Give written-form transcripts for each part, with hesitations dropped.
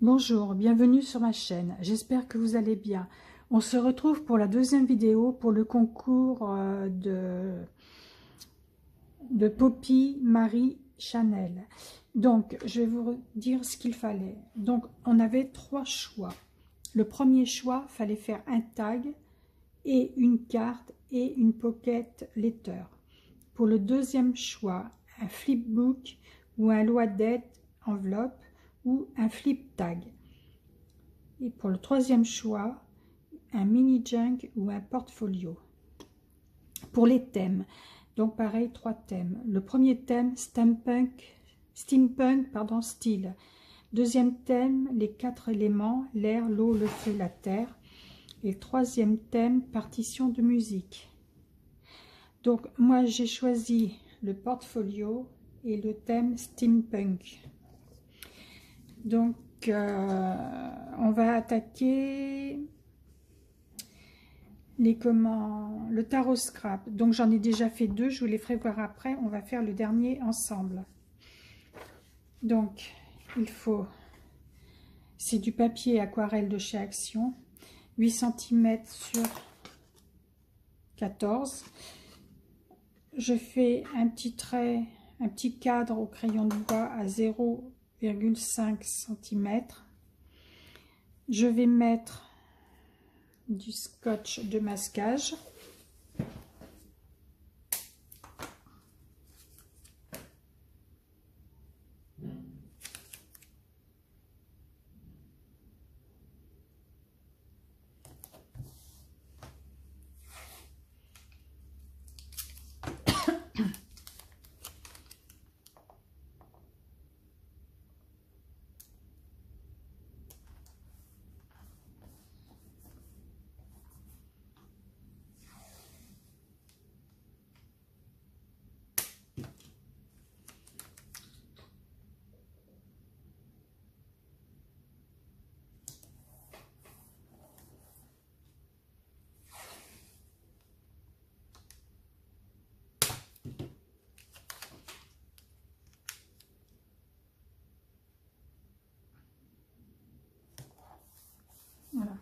Bonjour, bienvenue sur ma chaîne, j'espère que vous allez bien. On se retrouve pour la deuxième vidéo pour le concours de Poppy Marie Chanel. Donc, je vais vous dire ce qu'il fallait. Donc, on avait trois choix. Le premier choix, fallait faire un tag et une carte et une pocket letter. Pour le deuxième choix, un flipbook ou un loadet enveloppe ou un flip tag. Et pour le troisième choix, un mini junk ou un portfolio. Pour les thèmes, donc pareil, trois thèmes. Le premier thème, steampunk, style. Deuxième thème, les quatre éléments, l'air, l'eau, le feu, la terre. Et le troisième thème, partition de musique. Donc moi j'ai choisi le portfolio et le thème steampunk. Donc on va attaquer le tarot scrap. Donc j'en ai déjà fait deux, je vous les ferai voir après. On va faire le dernier ensemble. Donc il faut, c'est du papier aquarelle de chez Action, 8 cm sur 14. Je fais un petit trait, un petit cadre au crayon de bois à 0,5 cm. Je vais mettre du scotch de masquage. Voilà.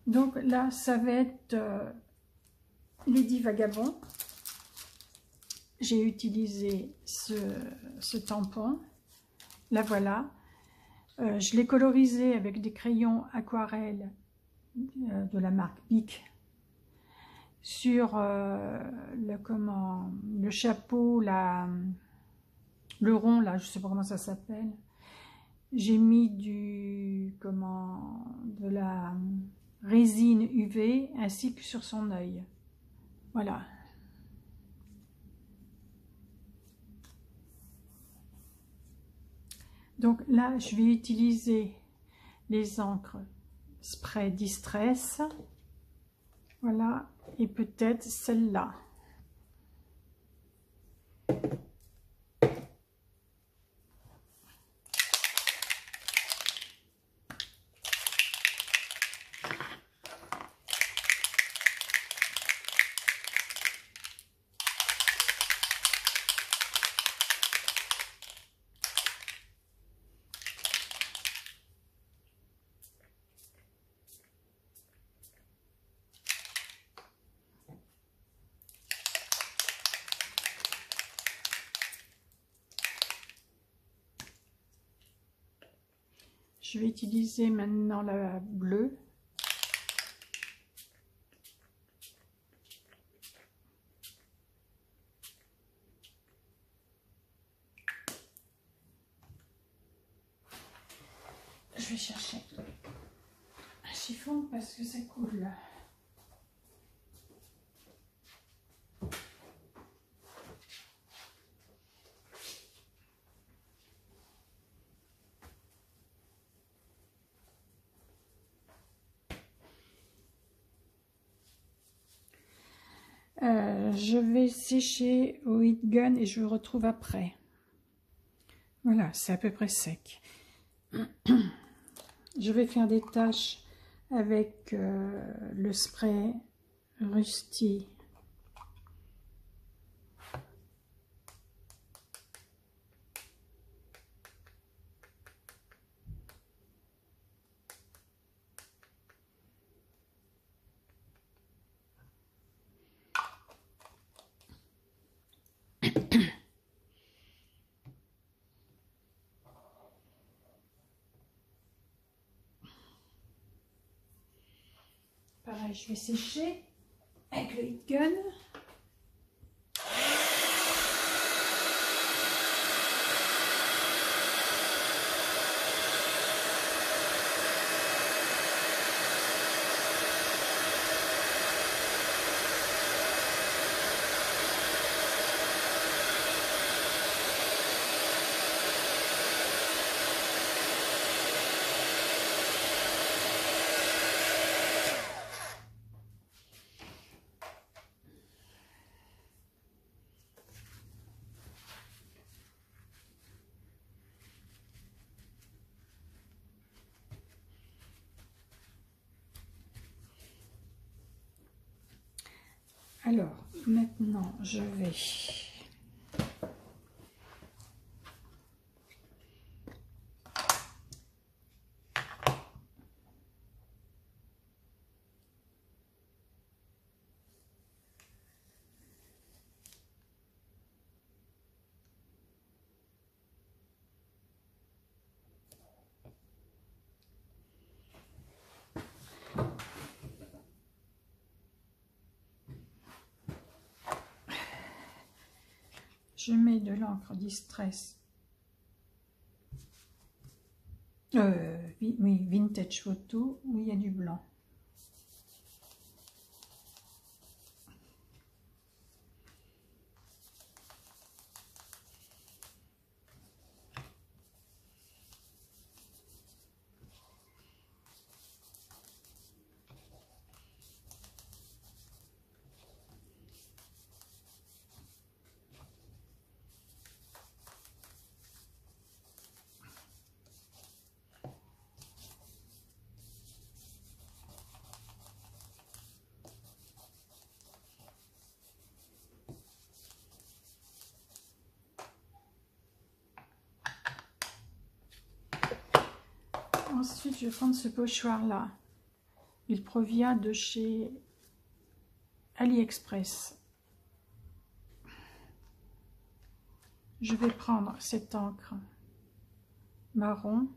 Donc là, ça va être Lady Vagabond. J'ai utilisé ce tampon. Là, voilà. Je l'ai colorisé avec des crayons aquarelles de la marque Bic sur le chapeau, le rond, là, je sais pas comment ça s'appelle. J'ai mis de la résine UV ainsi que sur son œil. Voilà. Donc là, je vais utiliser les encres spray Distress. Voilà. Et peut-être celle-là. Je vais utiliser maintenant la bleue. Je vais chercher un chiffon parce que ça coule. Je vais sécher au heat gun et je vous retrouve après. Voilà, c'est à peu près sec. Je vais faire des taches avec le spray Rusty. pareil, je vais sécher avec le heat gun. Alors, maintenant, je vais je mets de l'encre Distress, oui, Vintage Photo, où il y a du blanc. Ensuite, je vais prendre ce pochoir-là. Il provient de chez AliExpress. Je vais prendre cette encre marron.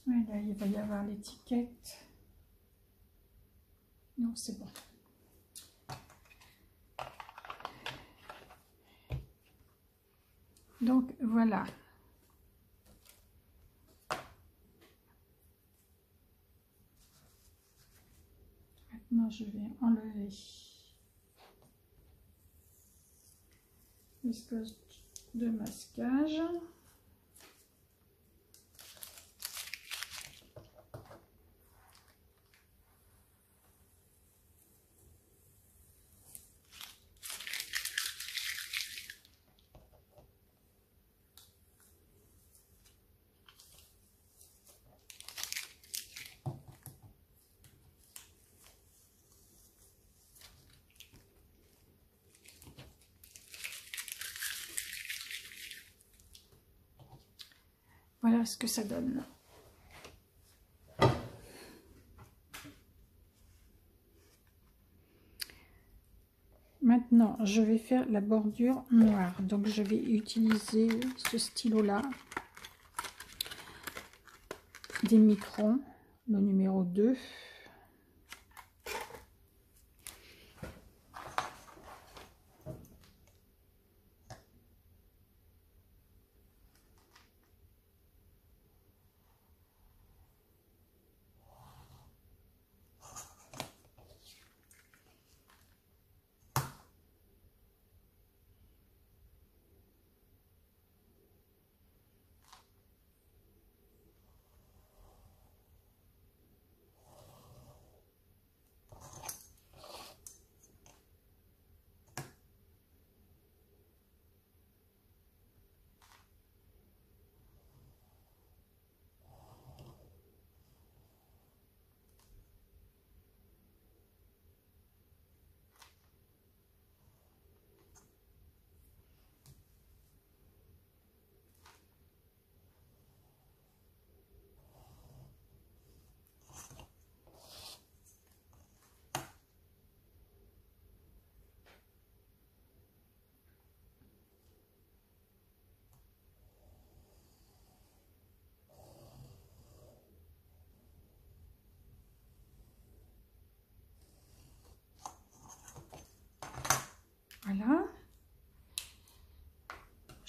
Voilà, il va y avoir l'étiquette. Non, c'est bon. Donc, voilà. Maintenant, je vais enlever l'espace de masquage. Voilà ce que ça donne. Maintenant, je vais faire la bordure noire. Donc, je vais utiliser ce stylo-là, des microns, le numéro 2.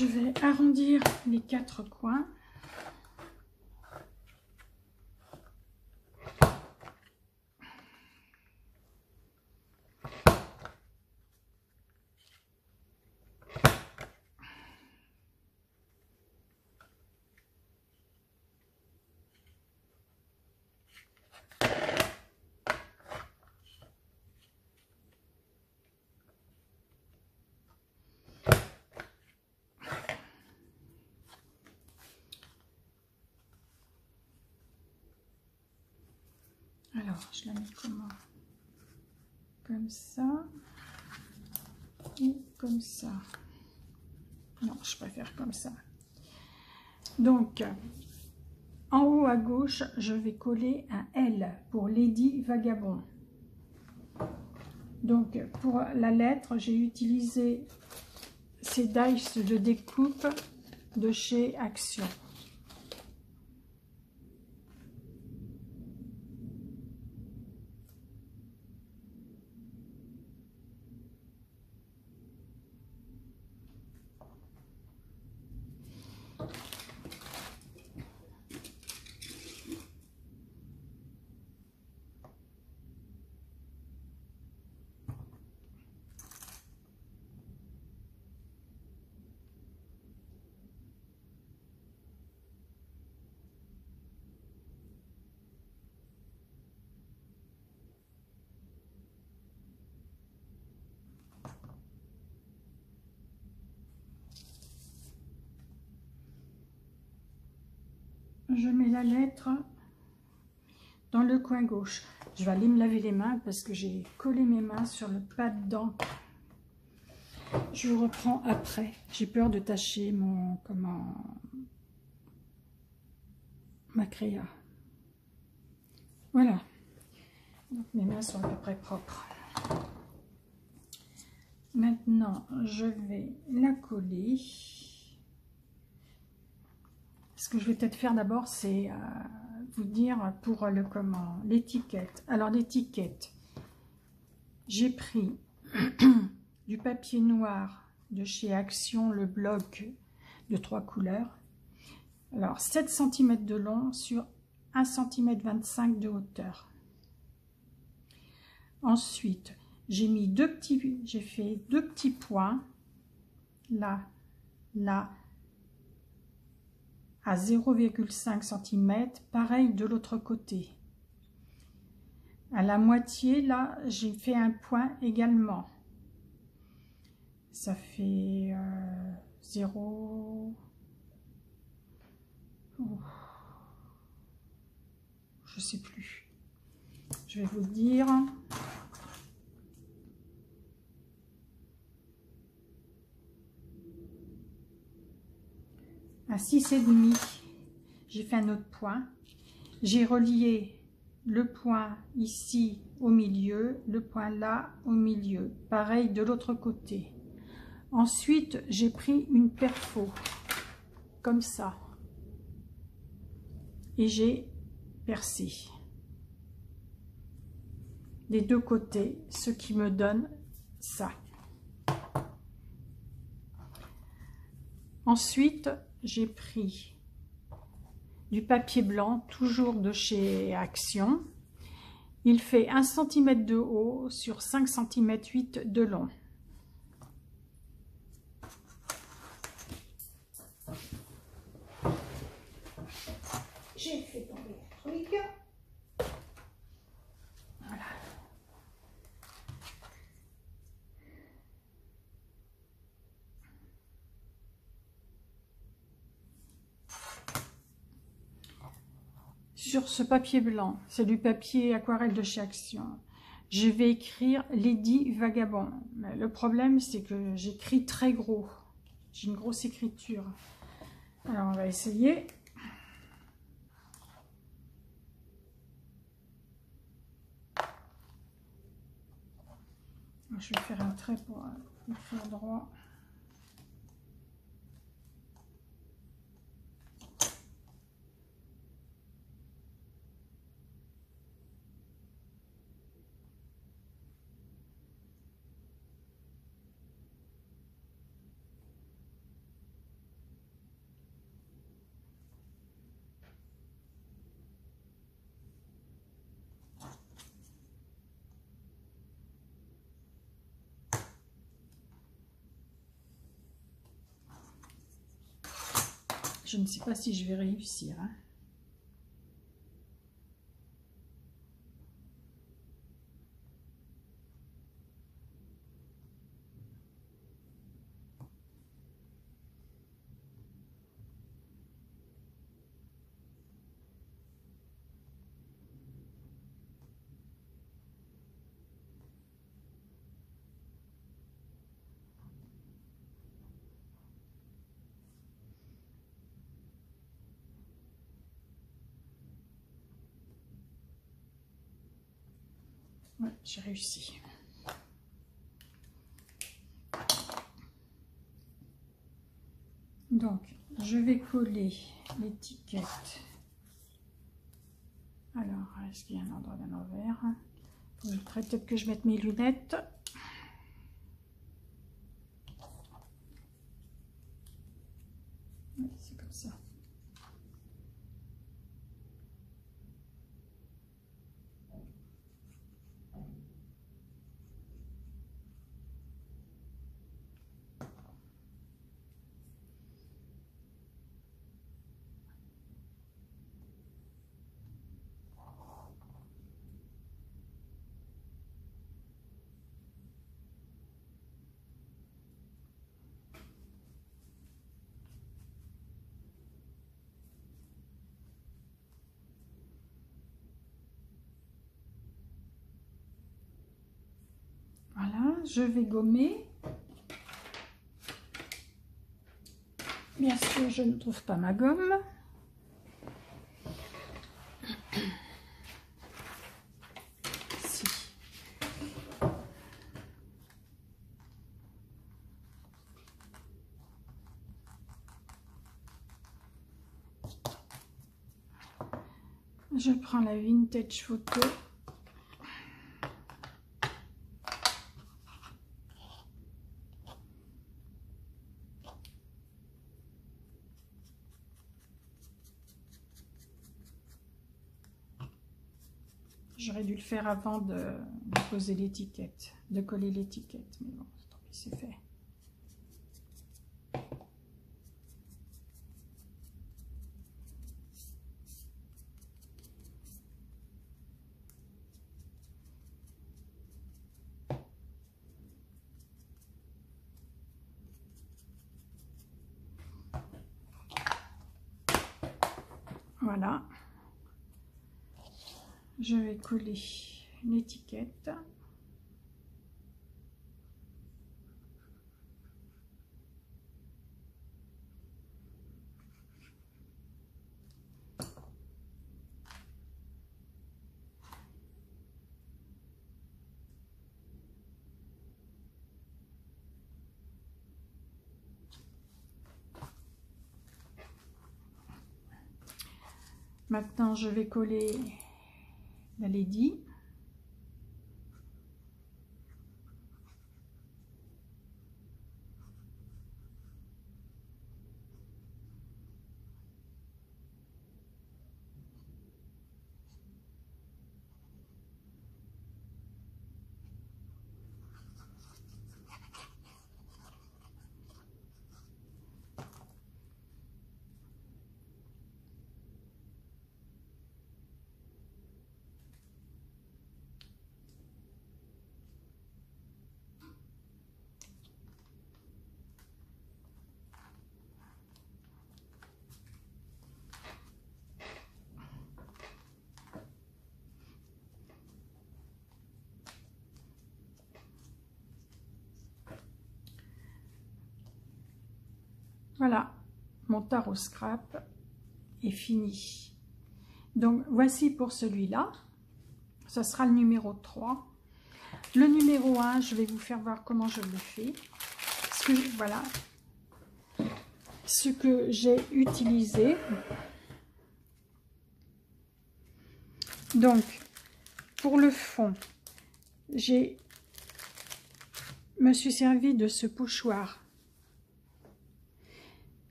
Je vais arrondir les 4 coins. Alors, je la mets comment? Comme ça ou comme ça? Non, je préfère comme ça. Donc, en haut à gauche, je vais coller un L pour Lady Vagabond. Donc, pour la lettre, j'ai utilisé ces dies de découpe de chez Action. Je mets la lettre dans le coin gauche. Je vais aller me laver les mains parce que j'ai collé mes mains sur le pad d'encre. Je vous reprends après. J'ai peur de tacher ma créa. Voilà. Donc mes mains sont à peu près propres. Maintenant, je vais la coller. Ce que je vais peut-être faire d'abord, c'est vous dire pour l'étiquette. Alors l'étiquette, j'ai pris du papier noir de chez Action, le bloc de 3 couleurs. Alors 7 cm de long sur 1,25 cm de hauteur. Ensuite, j'ai fait deux petits points, là, là, à 0,5 cm, pareil de l'autre côté. À la moitié, là, j'ai fait un point également. Ça fait 0... je sais plus. Je vais vous dire. À 6,5, j'ai fait un autre point. J'ai relié le point ici au milieu, le point là au milieu. Pareil de l'autre côté. Ensuite, j'ai pris une perfo, comme ça. Et j'ai percé des deux côtés, ce qui me donne ça. Ensuite, j'ai pris du papier blanc, toujours de chez Action. Il fait 1 cm de haut sur 5 cm 8 de long. J'ai fait tomber le truc. Voilà. Sur ce papier blanc, c'est du papier aquarelle de chez Action, je vais écrire Lady Vagabond. Mais le problème, c'est que j'écris très gros. J'ai une grosse écriture. Alors, on va essayer. Je vais faire un trait pour écrire droit. Je ne sais pas si je vais réussir, hein. Ouais, j'ai réussi. Donc, je vais coller l'étiquette. Alors, est-ce qu'il y a un endroit d'un envers? Il faudrait peut-être que je mette mes lunettes. Oui, c'est comme ça. Voilà, je vais gommer. Bien sûr, je ne trouve pas ma gomme. Si. Je prends la Vintage Photo. J'aurais dû le faire avant de poser l'étiquette, de coller l'étiquette, mais bon, tant pis, c'est fait. Voilà. Je vais coller l'étiquette. Maintenant, je vais coller la Lady. Voilà, mon tarot scrap est fini. Donc, voici pour celui-là. Ce sera le numéro 3. Le numéro 1, je vais vous faire voir comment je le fais. Voilà ce que j'ai utilisé. Donc, pour le fond, je me suis servi de ce pochoir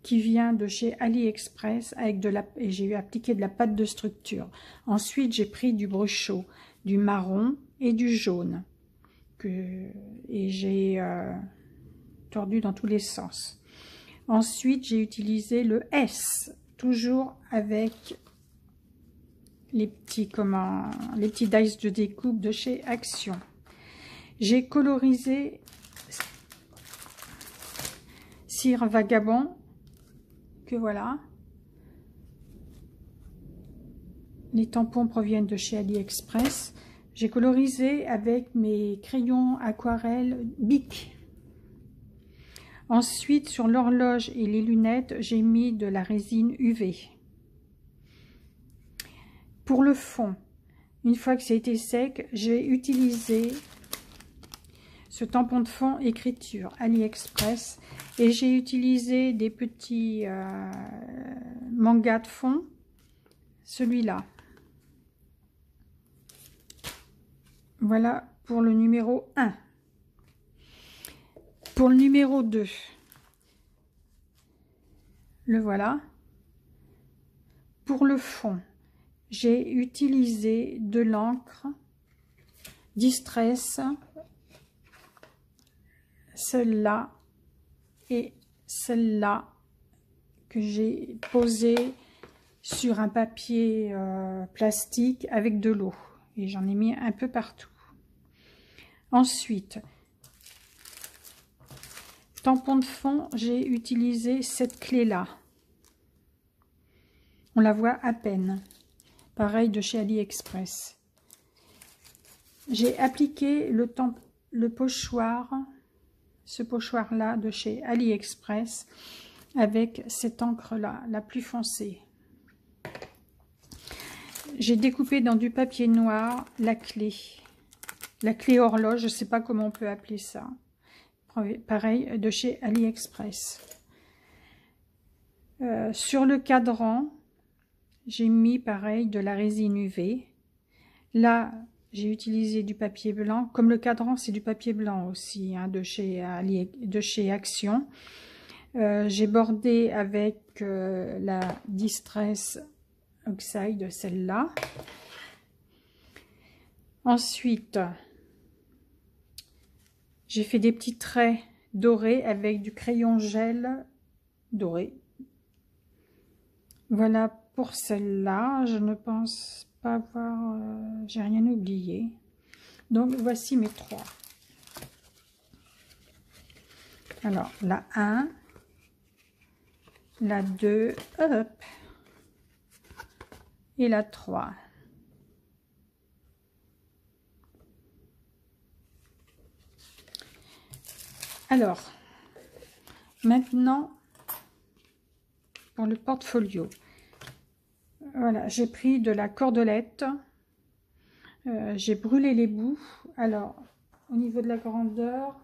qui vient de chez AliExpress avec et j'ai appliqué de la pâte de structure. Ensuite, j'ai pris du brushot, du marron et du jaune et j'ai tordu dans tous les sens. Ensuite, j'ai utilisé le S, toujours avec les petits dice de découpe de chez Action. J'ai colorisé Cire Vagabond, que voilà. Les tampons proviennent de chez AliExpress. J'ai colorisé avec mes crayons aquarelle Bic. Ensuite, sur l'horloge et les lunettes, j'ai mis de la résine UV. Pour le fond, une fois que ça a été sec, j'ai utilisé ce tampon de fond écriture AliExpress et j'ai utilisé des petits mangas de fond, celui-là. Voilà pour le numéro 1. Pour le numéro 2, le voilà. Pour le fond, j'ai utilisé de l'encre Distress, celle-là et celle-là que j'ai posée sur un papier plastique avec de l'eau. Et j'en ai mis un peu partout. Ensuite, tampon de fond, j'ai utilisé cette clé-là. On la voit à peine. Pareil de chez AliExpress. J'ai appliqué le pochoir, ce pochoir-là de chez AliExpress, avec cette encre-là, la plus foncée. J'ai découpé dans du papier noir la clé horloge, je ne sais pas comment on peut appeler ça. Pareil de chez AliExpress. Sur le cadran, j'ai mis pareil de la résine UV. Là, j'ai utilisé du papier blanc. Comme le cadran, c'est du papier blanc aussi, hein, de chez Action. J'ai bordé avec la Distress Oxide, celle-là. Ensuite, j'ai fait des petits traits dorés avec du crayon gel doré. Voilà pour celle-là. Je ne pense pas avoir... j'ai rien oublié. Donc, voici mes 3. Alors, la 1, la 2, hop, et la 3. Alors, maintenant, pour le portfolio, voilà, j'ai pris de la cordelette, j'ai brûlé les bouts. Alors, au niveau de la grandeur,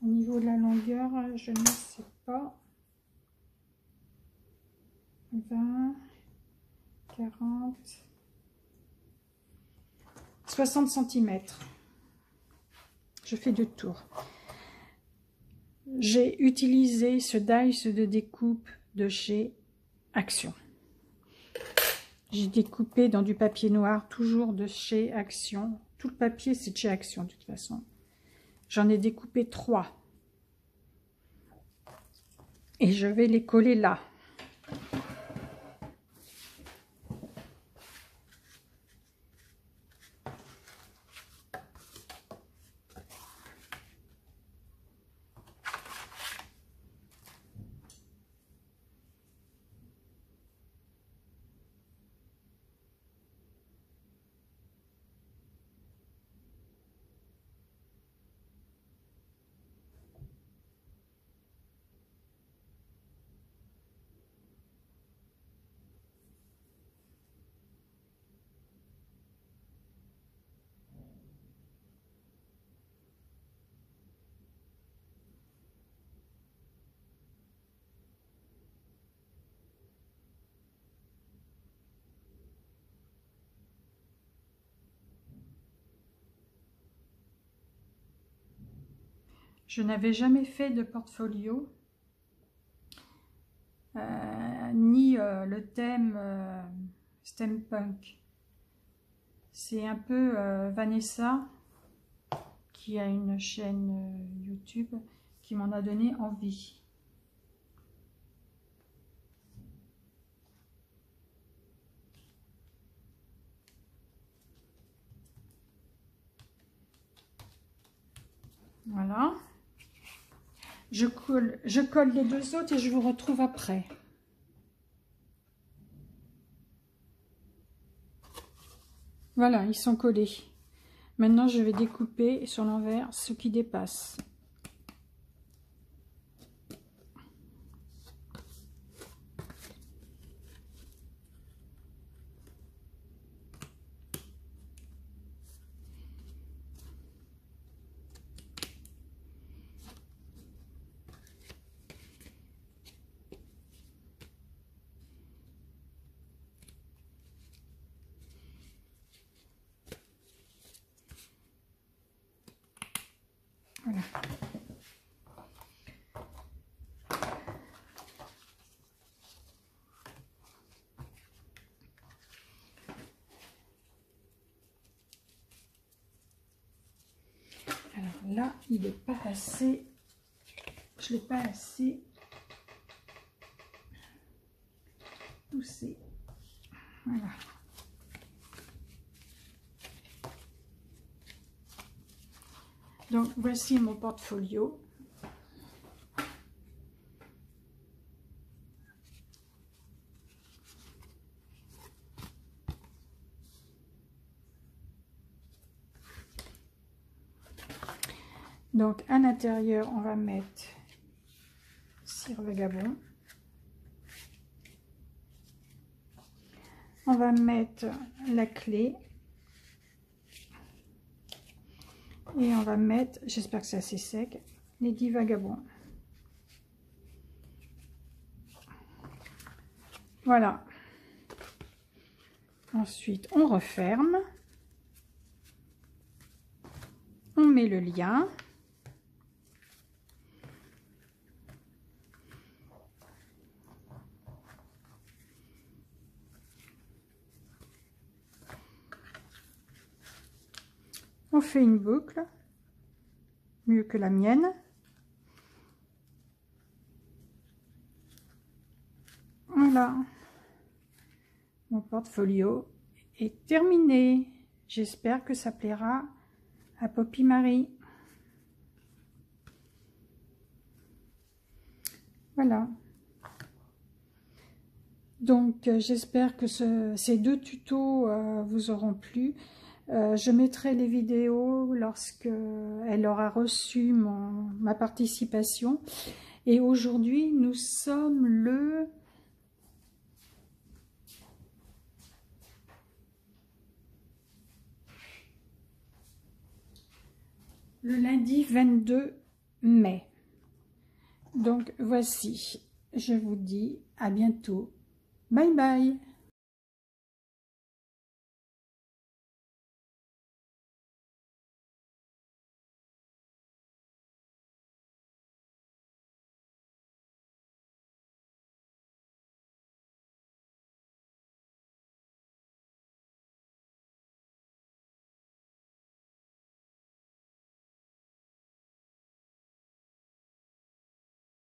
au niveau de la longueur, je ne sais pas, 20, 40, 60 cm. Je fais 2 tours. J'ai utilisé ce dice de découpe de chez Action. J'ai découpé dans du papier noir, toujours de chez Action. Tout le papier, c'est de chez Action, de toute façon. J'en ai découpé 3. Et je vais les coller là. Je n'avais jamais fait de portfolio, ni le thème steampunk. C'est un peu Vanessa, qui a une chaîne YouTube, qui m'en a donné envie. Voilà. Je colle les deux autres et je vous retrouve après. Voilà, ils sont collés. Maintenant, je vais découper sur l'envers ce qui dépasse. Voilà. Alors là, il n'est pas assez, je ne l'ai pas assez poussé. Voilà. Donc, voici mon portfolio. Donc, à l'intérieur, on va mettre cire vagabond. On va mettre la clé. Et on va mettre, j'espère que c'est assez sec, les 10 vagabonds. Voilà. Ensuite, on referme. On met le lien. On fait une boucle, mieux que la mienne. Voilà, mon portfolio est terminé. J'espère que ça plaira à Poppy Marie. Voilà. Donc, j'espère que ces deux tutos vous auront plu. Je mettrai les vidéos lorsque elle aura reçu ma participation. Et aujourd'hui, nous sommes le lundi 22 mai. Donc, voici. Je vous dis à bientôt. Bye bye.